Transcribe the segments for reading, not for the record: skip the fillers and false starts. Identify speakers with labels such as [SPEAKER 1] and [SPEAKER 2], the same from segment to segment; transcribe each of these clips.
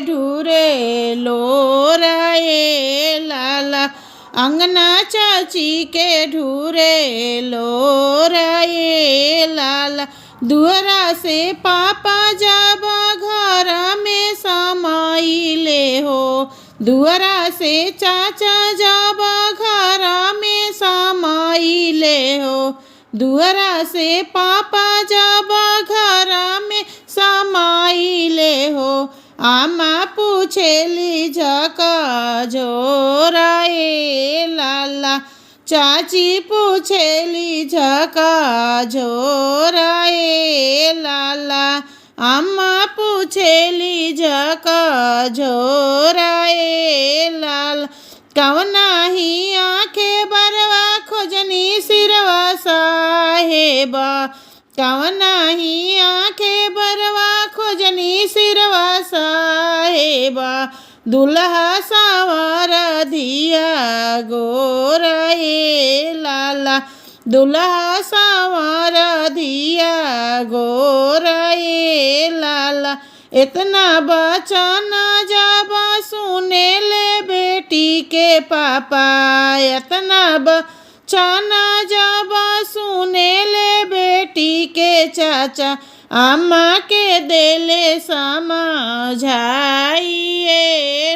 [SPEAKER 1] ढूरे लोराए लाला। अंगना चाची के ढूरे लोराए लाला। दुअरा से पापा जब घर में समाइले हो। दुअरा से चाचा जब घर में समाइले हो। दुअरा से पापा जब घर में समाइले हो। आमा पूछेली झका झोराए लाला। चाची पूछेली झका झोराए लाला। अम्मा पूछेली झका झोराए लाला। कवना ही आंखें बरवा खोजनी सिरवा साहेबा। कवना ही आंखें बरवा खोजनी सिरवा साहेबा। दुल्हा सावर दिया गोराए लाला। दुल्हा सावर दिया गोराए लाला। इतना बचन जब सुने ले बेटी के पापा। इतना बचन जब सुने ले बेटी के चाचा। अम्मा के देले समझाइए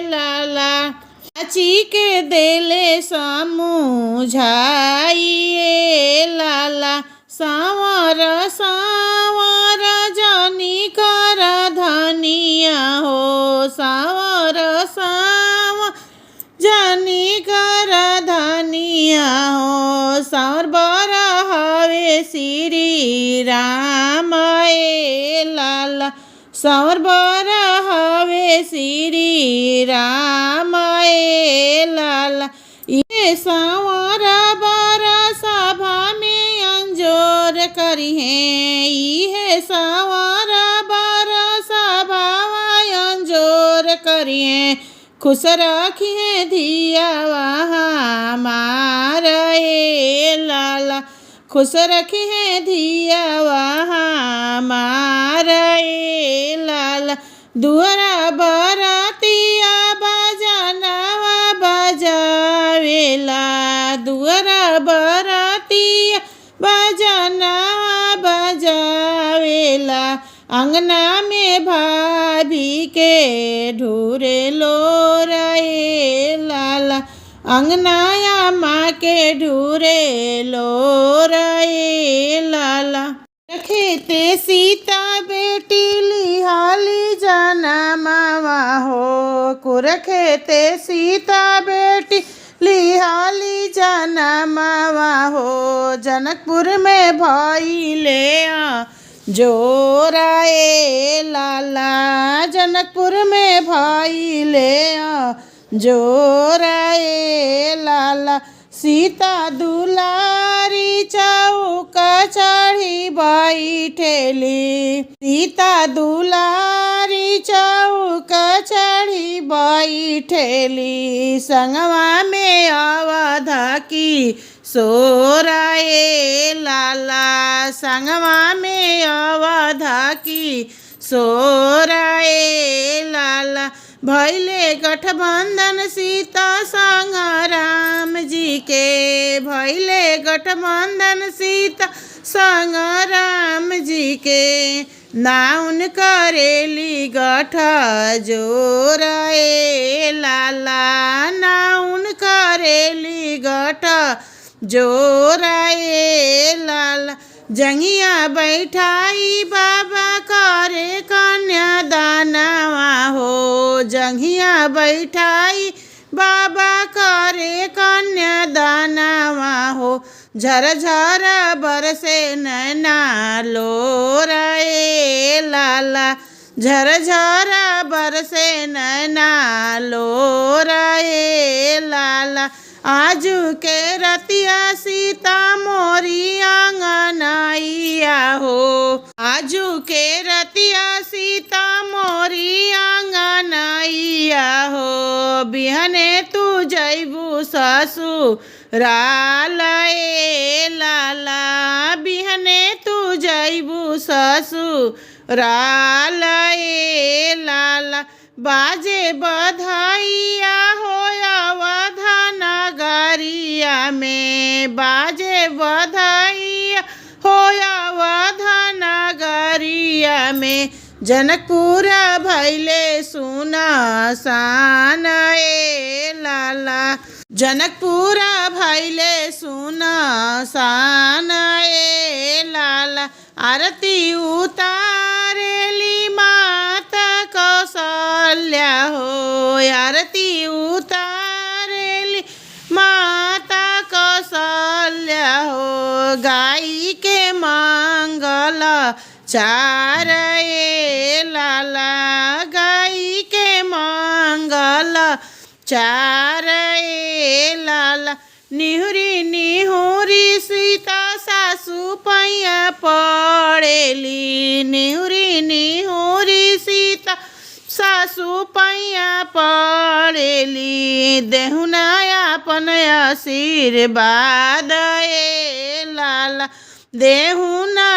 [SPEAKER 1] लाला। चाची के देले समझाइए लाला। सावर सावर जानी कर धनिया हो। सावर सावर जानी कर धनिया हो। सावर बरा हवे श्री राम ए लाला। सावर बरा हवे श्री राम ए लाला। ये सावर बरा सभा में अंजोर करी है। ये सावर बरा सभा अंजोर करी है। खुश रखिए धिया हमार ए लाला। खुश रखिए धिया हमार ए लाला। दुअरा बरातिया बजनवा बजावेला। दुअरा बरातिया बजनवा बजावेला। अंगना में भाभी के ढूरे लोराए लाला। अंगना माँ के ढूरे लोराए लाला। खेते सीता बेटी लिहाली जनमवा हो। कुरखेते सीता बेटी लिहाली जनमवा हो। जनकपुर में भइले जोराए लाला। जनकपुर में भइले जोराए लाला। सीता दुलारी चौका चढ़ी बैठेली। सीता दुलारी चौका चढ़ी बैठेली। संगवा में अवधा की सोराए लाला। संगवा में अवधा की सोराए लाला। भैले गठबंधन सीता संग राम जी के। भैले गठबंधन सीता संग राम जी के। नाउन करेली गठ जोराए लाला। नाउन करेली गठ जोराए लाला। जंगिया बैठाई बाबा करे कन्यादानवा हो। जंगिया बैठाई बाबा करे कन्यादानवा हो। झरझर बरसे नैना लोराए लाला। झरझर बरसे नैना लोराए लाला। आजू के रतिया सीता मोरी आंगनैया हो। आजू के रतिया सीता मोरी आंगनैया हो। बिहने तू जैबू ससुराल ए लाला। बिहने तू जैबू ससुराल ए लाला। बाजे बधाइया हो अवध नगरिया में, बाजे बधाइया हो अवध नगरिया में। जनकपुर भैले सुनसान ए लाला, जनकपुर भैले सुनसान ए लाला। आरती उतारेली माता कौशल्या हो, आरती उतारेली माता कौशल्या हो। गाई के मंगल चार ए लाला, गाई के मंगल चार ए लाला। निहुरी निहुरी सीता सासु पैया पड़ेली, निहुरी निहुरी सीता सासु पैया पड़ेली। देहुना अपन आशीर्वाद ए लाला, देहुना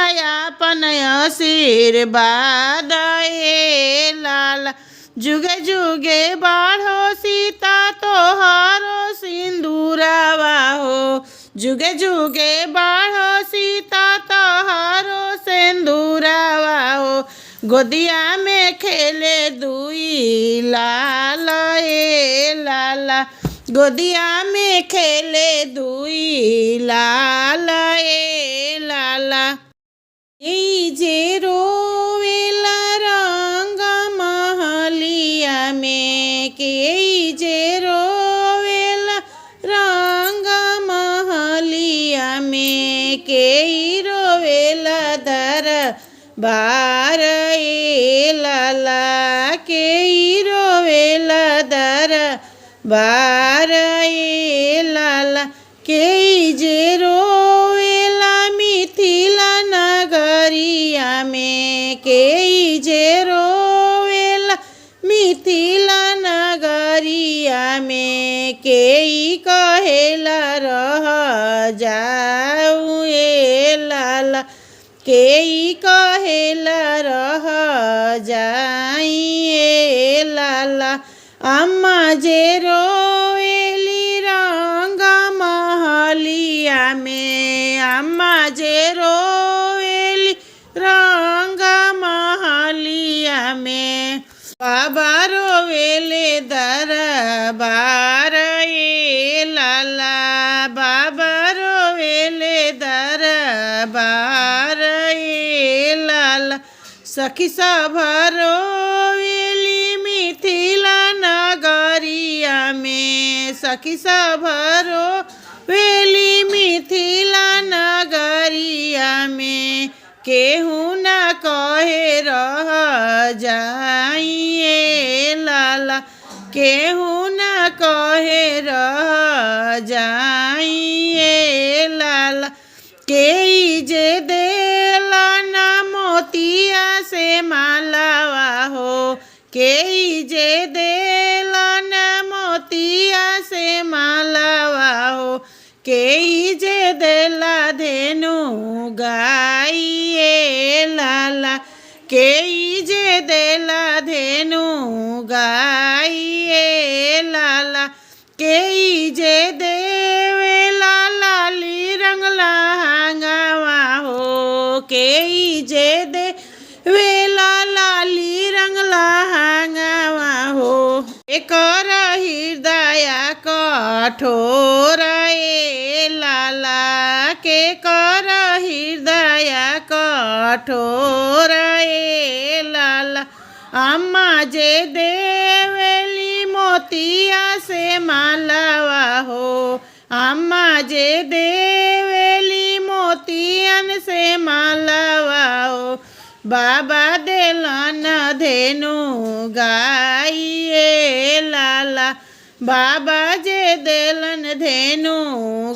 [SPEAKER 1] अपन आशीर्वाद ए लाला। जुगे जुगे बाढ़ो सीता तोहारो सिंदूरवा हो, जुगे जुगे बाढ़ो सीता तोहारो सिंदूरवा हो। गोदिया में खेले दुई लाल ए लाला, गोदिया में खेले दुई लाल ए लाला। ई जे रोवेला रंग महलिया में, के जे रोवेला रंग महलिया में, के रोवेला दर बार ए लाला, के रोवेला दर बार ए लाला। के जे रोवेला मिथिला नगरिया में, के जे रोवेला मिथिला नगरिया में। के कहेला रह जाऊ ए लाला, के कहेला रह जाई ए लाला। अम्मा जे रोवेली रंग महलिया में, अम्मा जे रोवेली रंग महलिया में। बाबा रोवेले दरबार ए लाला, बाबा रोवेले दरबार ए लाला। सखी सब रोवेली मिथिला नगरिया में, सखी सब रोवेली मिथिला नगरिया में। केहू न कहे रह जाई ए लाला, केहू न कहे रह जाई ए लाला। के जे देला न मोतिया से मालावा हो, के जे देला न मोतिया से मालावा हो। के जे देला धेनु गाई ए लाला, के जे देला धेनु गाई ए लाला। के जे देवेला लाली रंग लहंगावा हो, के जे देवेला लाली रंग लहंगावा हो। एकर हृदय कठोर ए लाला, के कर हृदय कठोर ए लाला। अम्मा जे देवेली मोतिया से मालावा हो, अम्मा जे देवेली मोतियन से मालावा हो। बाबा देलन धेनु गाई ए लाला, बाबा जे देलन धेनु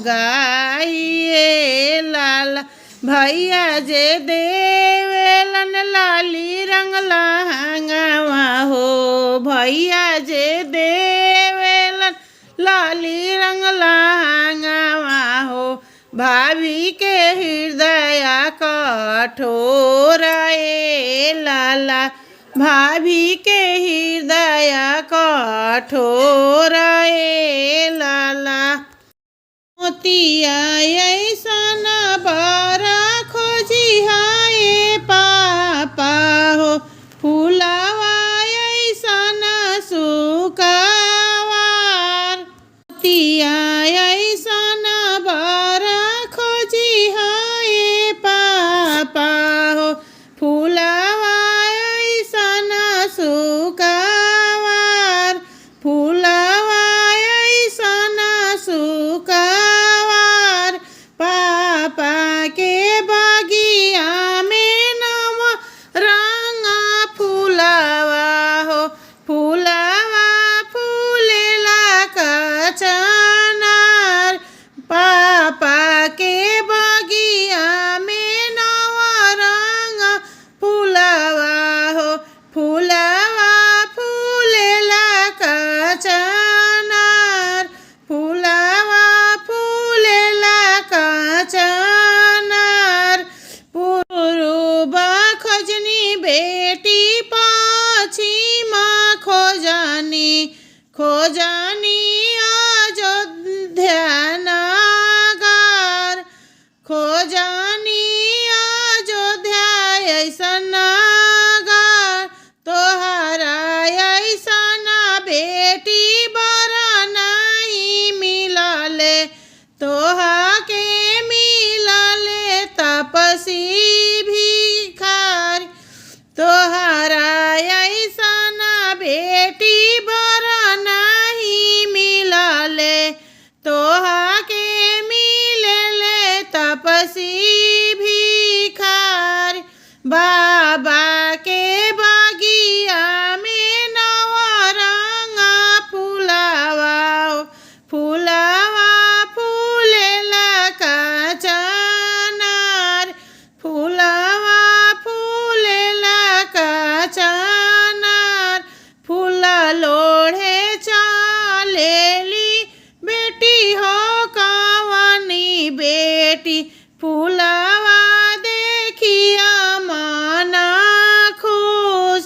[SPEAKER 1] गाई ए लाला। भैया जे देवेलन लाली रंग लहंगावा हो, भैया जे देवेलन लाली रंग लहंगावा हो। भाभी के हृदय कठोर ए लाला, भाभी के हृदय कठोर ए लाला। मोतिया ऐसन बर खोजी हाय पापा हो, फुलावा ऐसन सुकावार। मोतिया ऐसन बर खोजी हाय पापा हो, फुलावा ऐसन सुकावार। फुलावा ऐसन सुकावार। पापा के बगिया में नव रंग फुलावा हो, फुलावा फूलेला कचनार। पापा के बगिया में नव रंग फुलावा हो, फुलावा फूलेला कचनार। फुलावा फूलेला कचनार। पूर्व खोजनी बेटी पश्चिम खोजनी, खोजनी अयोध्या नगर। खोजनी अयोध्या ऐसन नगर। तोहरा ऐसन बेटी बर नहीं मिलले, तोहा के मिलले तपसी भिखारी। तोहरा ऐसन बेटी बर नहीं मिलले, तोहा के मिलले तपसी भिखारी। बाबा के बगिया में नव रंग फुलावा हो, फुलावा फूलेला कचनार। फुलावा फूलेला कचनार। फूल लोढ़े चलेली बेटी हो कवनी बेटी। फुलावा देखिया मन खुश,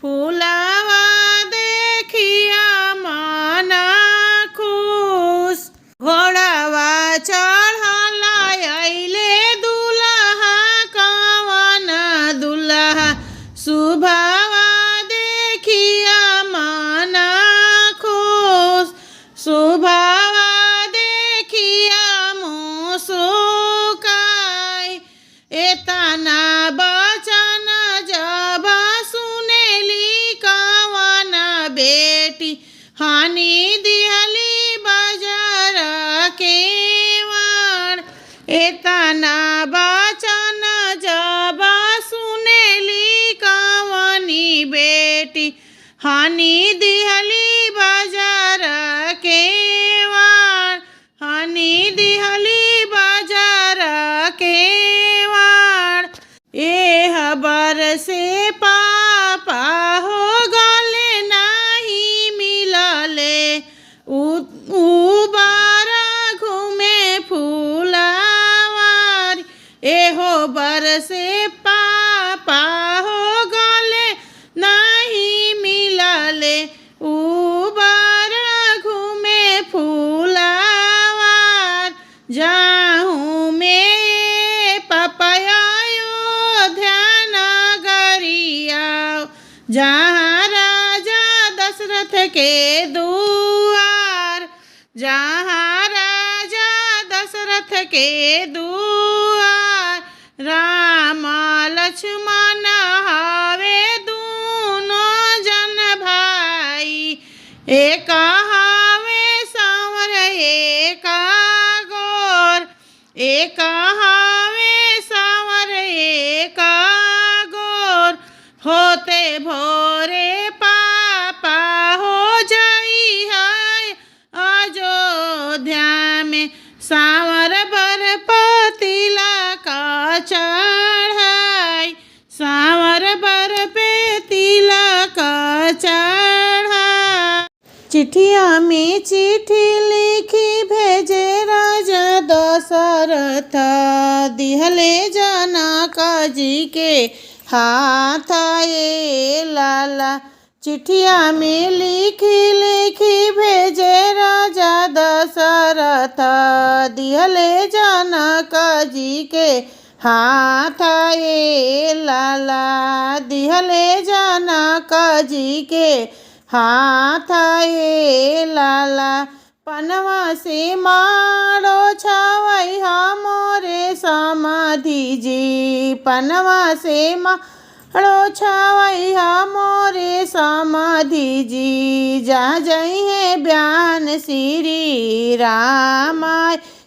[SPEAKER 1] फुलावा देखिया मन खुश। घोड़ावा चढ़ल अइले दुल्हा कवन दुल्हा, सुभावा देखिया मन खुश। सुभावा देखिया मुस्काई। एतना बचन जब सुनेली कवन बेटी, हानि दिहली बाजार के वाण। एतना बचन जब सुनेली कवनी बेटी, हानि दिहली बाजार के वाण। हानि दिहली बाजार के वाण। एह बरसे पापा हो गले नहीं मिलले, उबारा घूमे फुलावार। एहो बरसे पापा हो गले नहीं मिलले, उबारा घूमे फुलावार। जाहूँ में पापा अयोध्या नगरिया, जहाँ राजा दशरथ के दुआर। जहाँ राजा दशरथ के दुआर। राम लक्ष्मण हवे दूनों जन भाई, एक हवे सांवर एक गोर। एक हवे सांवर एक गोर। होते भोरे पापा हो जाई है अयोध्या में, सांवर बर पतीला का चढ़ाई। सांवर बर पे तिलक चढ़ाई। चिठिया में चिट्ठी लिखी भेजे राजा दशरथ, दिहले जनक जी के हाथ ए लाला। चिट्ठिया में लिखी लिखी भेजे राजा दशरथ, दिहले जनक जी के हाथ ए लाला, दिहले जनक जी के हाथ ए लाला। पनवा से मारो छवैया मोरे समाधि जी, पनवा से मारो छवैया मोरे समाधि जी। जा जइहे ब्यान श्री राम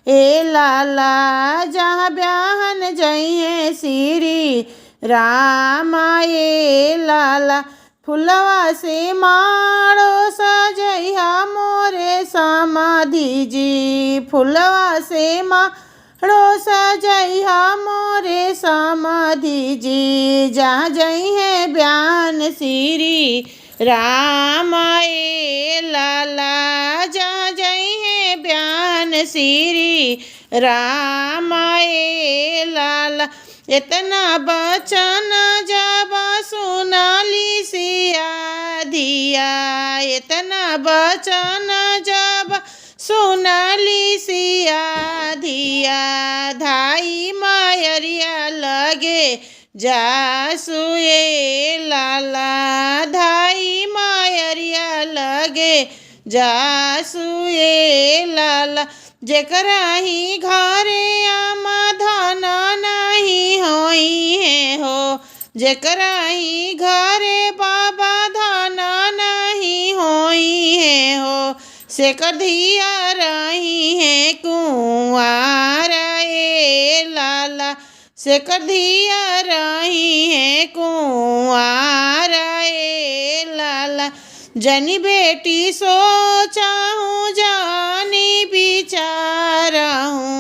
[SPEAKER 1] ए लाला, जहाँ ब्याहन जइहे श्री राम ए लाला। फुलवा से मारो सजैया मोरे समाधि जी, फुलवा से मारो सजैया मोरे समाधि जी। जा जइहे ब्यान श्री राम ए लाला, जा जइहे ब्यान श्री राम ए लाला। इतना बचन जब सुनाली सिया धिया, इतना बचन जब सुनाली सिया धिया। धाई मायरिया लगे जासुए लाला, धाई मायरिया लगे जासुए लाला। जेकरा ही घरे आमा धन नहीं होई है हो, जेकरा ही घरे बाबा धन नहीं होई है हो। से कधिया रही है कुंवार ए लाला, से कधिया रही है कुंवार ए लाला। जनी बेटी सोचाहूँ जानी बिचारहूँ,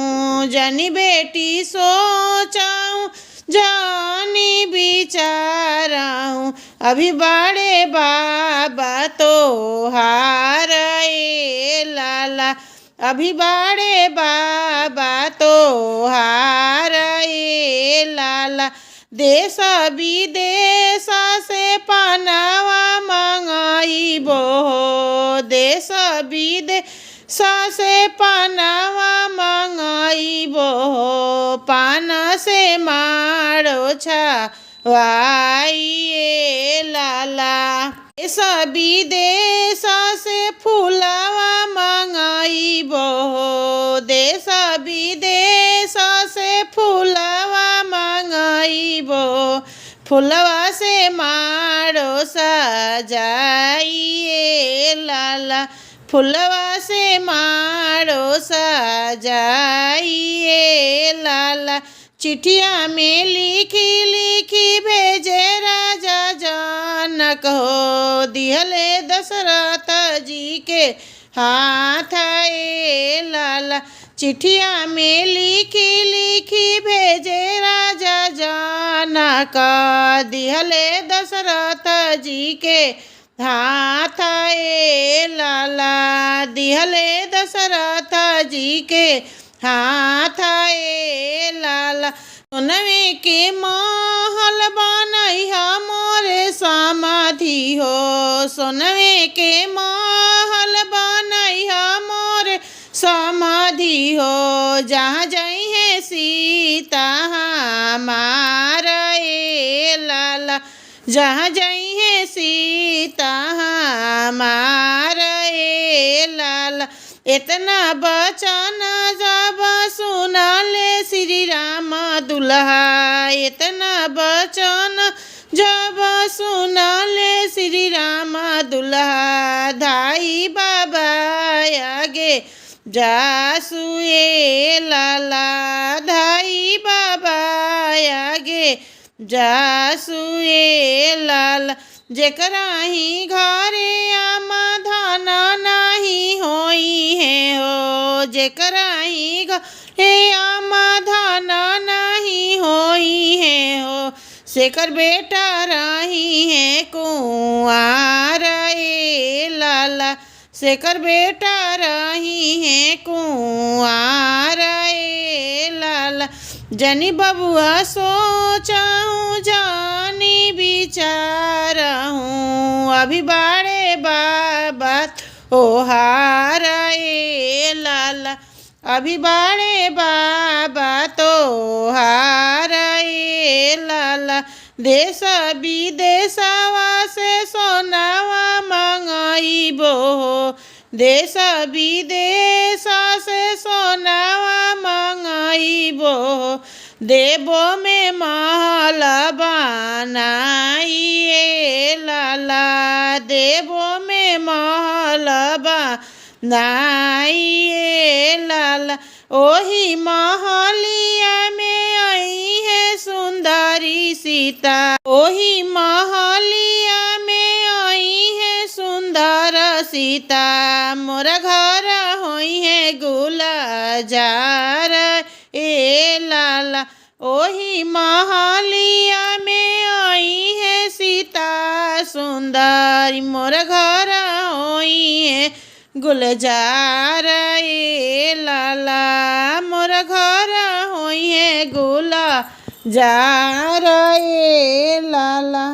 [SPEAKER 1] जनी बेटी सोचाहूँ जानी बिचारहूँ। अभी बड़े बाबा तो हार ए लाला, अभी बड़े बाबा तो हार ए लाला। देश विदेश से पनावा मंगाइबो, देश विदेश से पनावा मंगाइबो। पान से मारो छवाई ए लाला, देश विदेश से फूलवा मंगाइबो, देश विदेश से फूलवा मंगाइबो। फूलवा से मारो सजाइए लाला, फूलवा से मारो सजाइए लाला। चिट्ठिया में लिखी लिखी भेजे राजा जनक हो, दिहले दशरथ जी के हाथ ए लाला। चिट्ठिया में लिखी लिखी भेजे राजा जनक, दिहले दशरथ जी के हाथ ए लाला, दिहले दशरथ जी के हाथ ए लाला। सोनवे के महल बनैहा मोरे समाधि हो, सोनवे के महल बनैहा मोरे समाधि हो। जहाँ जइहे सीता हमार ए लाला, जहाँ जइहे सीता हमार ए लाला। इतना बचन जब सुनले श्री राम दुल्हा, इतना बचन जब सुनले श्री राम दुल्हा। धाई बाबा आगे जासुए लाला, धाई बाबा आगे जासुए लाला। जेकरा ही घरे आमा धन नहीं होई है हो, जेकरा ही घरे आमा धन नहीं होई है हो। सेकर बेटा रही है कुंवार ए लाला, सेकर बेटा रही है कुंवार ए लाला। जनी बबुआ सोचाऊँ जानी विचारहूँ अभी बाड़े बाबा तोहार ए लाला अभी बाड़े बाबा तोहार ए लाला देश विदेशवा से सोनावा मंगइबो देश विदेश से सोनावा मंगइबो देबो में महल बनाइए लाला देबो में महल बनाइए लाला ओही महलिया में आई है सुंदरी सीता ओही महलिया में आई है सुंदर सीता मोर घर होई है गुलजार ए लाला ओही महलिया में आई है सीता सुंदरी मोर घर होई है गुलजार ए लाला मोर घर होई है गुलजार ए लाला।